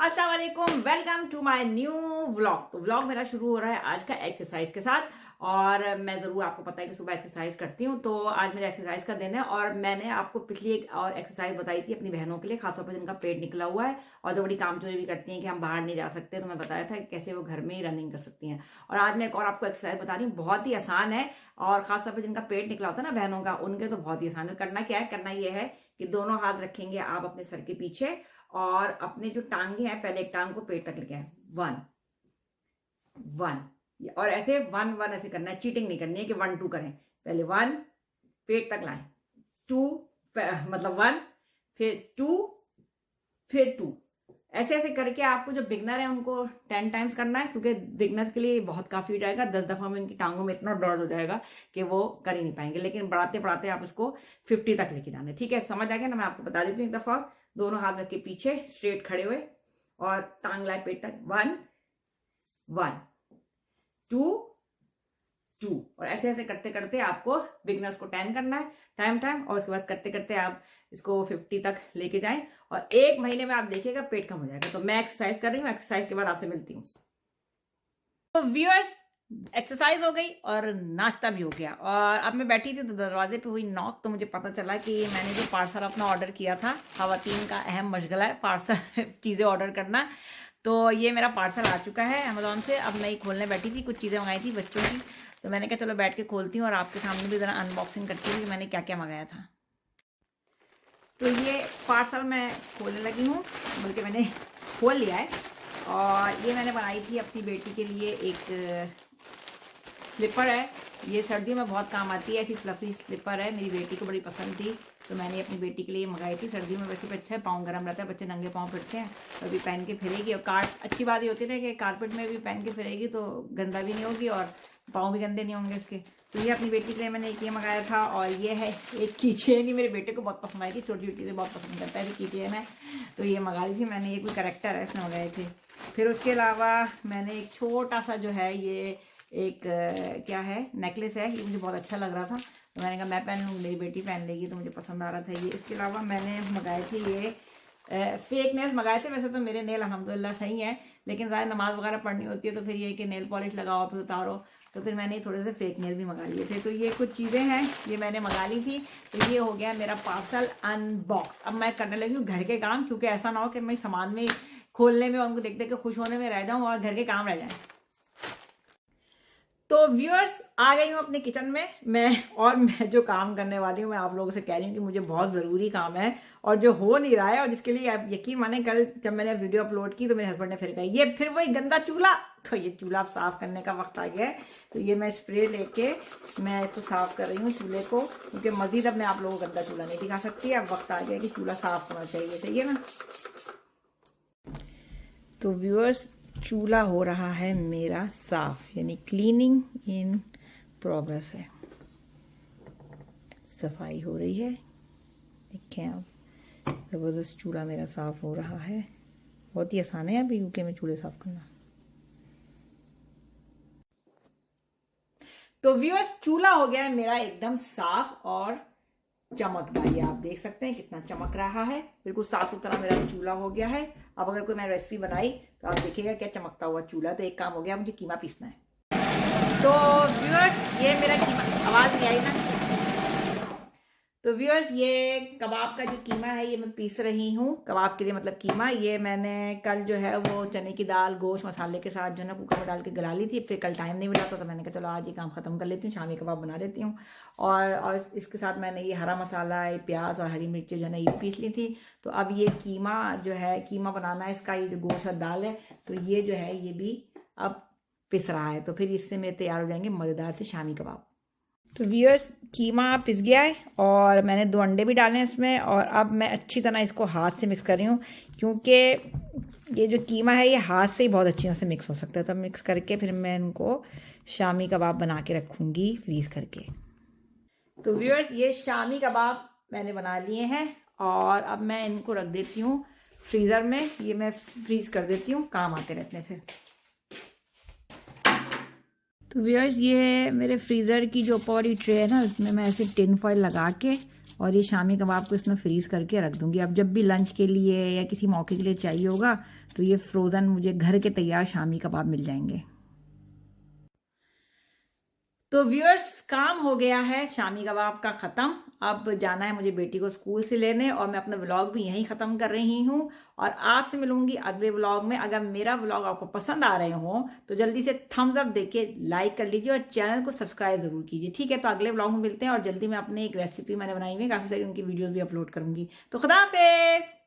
अस्सलाम वालेकुम, welcome to my new vlog. तो व्लॉग मेरा शुरू हो रहा है आज का एक्सरसाइज के साथ। और मैं जरूर, आपको पता है कि सुबह एक्सरसाइज करती हूँ, तो आज मेरा एक्सरसाइज का दिन है। और मैंने आपको पिछली एक और एक्सरसाइज बताई थी अपनी बहनों के लिए, खासतौर पर जिनका पेट निकला हुआ है और जो बड़ी कामचोरी भी करती हैं कि हम बाहर नहीं जा सकते। तो मैं बताया था कि कैसे वो घर में ही रनिंग कर सकती हैं। और आज मैं एक और आपको एक्सरसाइज बता रही हूँ, बहुत ही आसान है। और खासतौर पर जिनका पेट निकला होता है ना बहनों का, उनके तो बहुत ही आसान है। करना क्या है, करना ये है कि दोनों हाथ रखेंगे आप अपने सर के पीछे और अपने जो टांगे हैं, पहले एक टांग को पेट तक लेके आए, 1 1, और ऐसे 1 1 ऐसे करना है। चीटिंग नहीं करनी है कि 1 2 करें। पहले 1 पेट तक लाएं, 2 मतलब 1, फिर 2, फिर 2, ऐसे ऐसे करके आपको, जो बिगनर है उनको 10 टाइम्स करना है, क्योंकि बिगनर्स के लिए बहुत काफी हो जाएगा। 10 दफा में उनकी टांगों में इतना दर्द हो जाएगा कि वो कर ही नहीं पाएंगे। लेकिन बढ़ाते बढ़ाते आप इसको 50 तक लेके जाना है। ठीक है, समझ आ गया ना? मैं आपको बता देती हूँ एक दफा। दोनों हाथ रख के पीछे स्ट्रेट खड़े हुए और टांग लाए पेट तक, 1 1 2 2, और ऐसे ऐसे करते करते आपको बिगनर्स को 10 करना है टाइम टाइम। और उसके बाद करते करते आप इसको 50 तक लेके जाएं और 1 महीने में आप देखिएगा पेट कम हो जाएगा। तो मैं एक्सरसाइज कर रही हूँ, एक्सरसाइज के बाद आपसे मिलती हूँ। तो व्यूअर्स, एक्सरसाइज हो गई और नाश्ता भी हो गया, और अब मैं बैठी थी तो दरवाजे पे हुई नॉक। तो मुझे पता चला कि मैंने जो पार्सल अपना ऑर्डर किया था, खवातीन का अहम मशगला है पार्सल चीज़ें ऑर्डर करना। तो ये मेरा पार्सल आ चुका है अमेजोन से। अब मैं ये खोलने बैठी थी, कुछ चीज़ें मंगाई थी बच्चों की। तो मैंने कहा चलो बैठ के खोलती हूँ और आपके सामने भी ज़रा अनबॉक्सिंग करती हूँ कि मैंने क्या क्या मंगाया था। तो ये पार्सल मैं खोलने लगी हूँ, बल्कि मैंने खोल लिया है। और ये मैंने बनाई थी अपनी बेटी के लिए एक स्लीपर है। ये सर्दियों में बहुत काम आती है, ऐसी फ्लफी स्लीपर है, मेरी बेटी को बड़ी पसंद थी। तो मैंने अपनी बेटी के लिए मंगाई थी। सर्दियों में वैसे भी अच्छा है, पाँव गर्म रहता है, बच्चे नंगे पाँव फिरते हैं, तो अभी पहन के फिरेगी। और अच्छी बात ये होती है कि कारपेट में भी पहन के फिरेगी तो गंदा भी नहीं होगी और पाँव भी गंदे नहीं होंगे इसके। तो ये अपनी बेटी के लिए मैंने एक ये मंगाया था। और ये है एक कीचेन, ही मेरे बेटे को बहुत पसंद आई थी, छोटी छोटी से बहुत पसंद करता है कीचेन है, तो ये मंगा ली थी मैंने। ये कोई करेक्टर है, इसमें मंगाए थे। फिर उसके अलावा मैंने एक छोटा सा जो है ये एक क्या है, नेकलेस है। ये मुझे बहुत अच्छा लग रहा था, तो मैंने कहा मैं पहन लूँगी, मेरी बेटी पहन लेगी, तो मुझे पसंद आ रहा था ये। इसके अलावा मैंने मंगाए थे ये फेक नेल्स मंगाए थे। वैसे तो मेरे नेल अल्हम्दुलिल्लाह सही है, लेकिन ज़्यादा नमाज वगैरह पढ़नी होती है तो फिर ये कि नेल पॉलिश लगाओ फिर उतारो, तो फिर मैंने थोड़े से फेक नेल भी मंगा लिए थे। तो ये कुछ चीज़ें हैं, ये मैंने मंगा ली थी। तो ये हो गया मेरा पार्सल अनबॉक्स। अब मैं करने लगी हूँ घर के काम, क्योंकि ऐसा ना हो कि मैं सामान में खोलने में और उनको देख देख के खुश होने में रह जाऊँ और घर के काम रह जाए। तो व्यूअर्स, आ गई हूँ अपने किचन में मैं जो काम करने वाली हूँ, मैं आप लोगों से कह रही हूँ कि मुझे बहुत ज़रूरी काम है और जो हो नहीं रहा है, और जिसके लिए आप यकीन माने, कल जब मैंने वीडियो अपलोड की तो मेरे हस्बैंड ने फिर कहा ये फिर वही गंदा चूल्हा। तो ये चूल्हा साफ करने का वक्त आ गया है। तो ये मैं स्प्रे लेके मैं इसको साफ कर रही हूँ चूल्हे को, क्योंकि मजीद अब मैं आप लोगों को गंदा चूल्हा नहीं दिखा सकती। अब वक्त आ गया कि चूल्हा साफ होना चाहिए, सही है ना? तो व्यूअर्स, चूल्हा हो रहा है मेरा साफ, यानी क्लीनिंग इन प्रोग्रेस है, सफाई हो रही है। देखें आप, ज़बरदस्त चूल्हा मेरा साफ हो रहा है। बहुत ही आसान है अभी यूके में चूल्हे साफ करना। तो व्यूअर्स, चूल्हा हो गया है मेरा एकदम साफ और चमकदार। ये आप देख सकते हैं कितना चमक रहा है, बिल्कुल साफ सुथरा मेरा चूल्हा हो गया है। अब अगर कोई मैं रेसिपी बनाई तो आप देखिएगा क्या चमकता हुआ चूल्हा। तो एक काम हो गया, मुझे कीमा पीसना है। तो व्यूअर्स, ये मेरा कीमा, आवाज नहीं आई ना? तो व्यूअर्स, ये कबाब का जो कीमा है ये मैं पीस रही हूँ, कबाब के लिए मतलब कीमा। ये मैंने कल जो है वो चने की दाल गोश्त मसाले के साथ जो है ना कुकर में डाल के गला ली थी। फिर कल टाइम नहीं मिला तो मैंने कहा चलो आज ये काम खत्म कर लेती हूँ, शामी कबाब बना देती हूँ। और इसके साथ मैंने ये हरा मसाला, ये प्याज और हरी मिर्ची जो है ना ये पीस ली थी। तो अब ये कीमा जो है, कीमा बनाना है इसका, ये जो गोश्त और दाल है, तो ये जो है ये भी अब पिस रहा है। तो फिर इससे मेरे तैयार हो जाएंगे मज़ेदार से शामी कबाब। तो व्यूअर्स, कीमा पिस गया है और मैंने 2 अंडे भी डाले हैं इसमें। और अब मैं अच्छी तरह इसको हाथ से मिक्स कर रही हूँ, क्योंकि ये जो कीमा है ये हाथ से ही बहुत अच्छी तरह से मिक्स हो सकता है। तो मिक्स करके फिर मैं इनको शामी कबाब बना के रखूँगी फ्रीज़ करके। तो व्यूअर्स, ये शामी कबाब मैंने बना लिए हैं और अब मैं इनको रख देती हूँ फ्रीज़र में। ये मैं फ्रीज़ कर देती हूँ, काम आते रहते हैं फिर। तो व्यूअर्स, ये मेरे फ्रीज़र की जो ऊपर वाली ट्रे है ना, उसमें मैं ऐसे टिन फॉइल लगा के और ये शामी कबाब को इसमें फ्रीज करके रख दूंगी। अब जब भी लंच के लिए या किसी मौके के लिए चाहिए होगा तो ये फ्रोज़न मुझे घर के तैयार शामी कबाब मिल जाएंगे। तो व्यूअर्स, काम हो गया है शामी कबाब का ख़त्म। अब जाना है मुझे बेटी को स्कूल से लेने और मैं अपना व्लॉग भी यहीं ख़त्म कर रही हूँ और आपसे मिलूंगी अगले व्लॉग में। अगर मेरा व्लॉग आपको पसंद आ रहे हो तो जल्दी से थम्स अप देके लाइक कर लीजिए और चैनल को सब्सक्राइब जरूर कीजिए। ठीक है, तो अगले व्लॉग में मिलते हैं और जल्दी मैं अपने एक रेसिपी मैंने बनाई हुई है, काफ़ी सारी उनकी वीडियोज़ भी अपलोड करूंगी। तो खुदा हाफिज़।